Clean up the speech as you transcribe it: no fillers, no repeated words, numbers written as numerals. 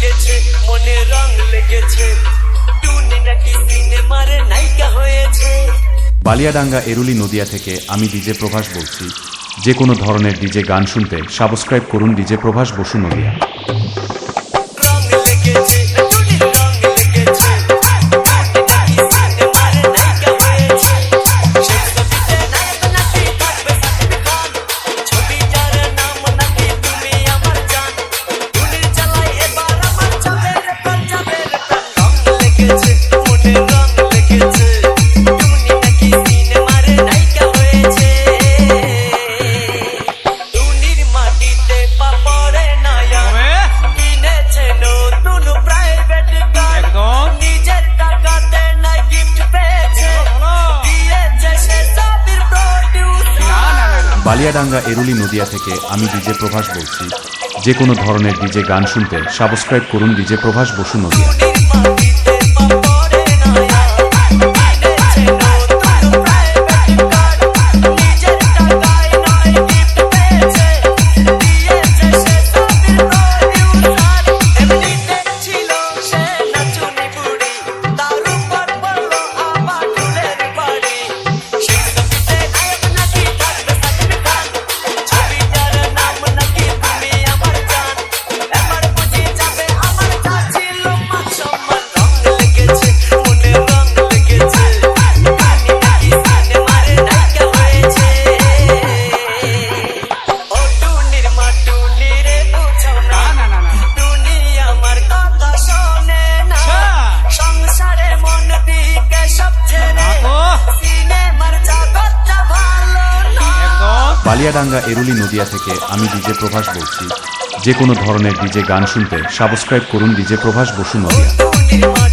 লেগেছে মনে রং লেগেছে টুনি নাকি সিনেমার নায়িকা হয়েছে। বালিয়াডাঙ্গা এরুলি নদিয়া থেকে আমি ডিজে প্রভাস বলছি। যে কোনো ধরনের ডিজে গান শুনতে সাবস্ক্রাইব করুন ডিজে প্রভাস বসু নদিয়া। রং লেগেছে টুনির রং লেগেছে টুনি নাকি সিনেমার নায়িকা হয়েছে। সেই ছবিতে নায়ক নাকি থাকবে সাকিব খান, ছবিটার নাম নাকি তুমি আমার জান। টুনির জ্বালায় এবার আমার যাবে রে প্রাণ, যাবে রে প্রাণ। রং লেগেছে মনে রং লেগেছে টুনি নাকি সিনেমার নায়িকা হয়েছে। টুনির মাটিতে পা পড়ে না আর, কিনেছে নতুন প্রাইভেট কার, নিজের টাকাতে না গিফট পেয়েছে, দিয়েছে সে ছবির প্রডিউসার। বালিয়াডাঙ্গা এরুলি নদিয়া থেকে আমি ডিজে প্রভাস বলছি। যে কোনো ধরনের ডিজে গান শুনতে সাবস্ক্রাইব করুন ডিজে প্রভাস বসু নদিয়া। টুনির মাটিতে পা পড়ে না আর, কিনেছে নতুন প্রাইভেট কার, নিজের টাকায় নয় গিফট পেয়েছে, দিয়েছে সে ছবির প্রডিউসার। এমনিতে ছিল সে নাচুনি বুড়ি, তার উপর পড়লো আমার ফুলের বাড়ি। সেই ছবিতে নায়ক নাকি থাকবে সাকিব খান, ছবিটার নাম নাকি তুমি আমার জান। এবার বুঝি যাবে আমার যা ছিল মান সম্মান। রং লেগেছে মনে রং লেগেছে টুনি নাকি সিনেমার নায়িকা হয়েছে। ও টুনির মা টুনি রে বুঝো না, টুনি আমার কথা শোনে না, সংসারে মন দিকে সব ছেড়ে সিনেমার জগৎটা ভালো না। বালিয়াডাঙ্গা এরুলি নদিয়া থেকে আমি ডিজে প্রভাস বলছি। যে কোনো ধরনের ডিজে গান শুনতে সাবস্ক্রাইব করুন ডিজে প্রভাস বসু নদিয়া। টুনির মা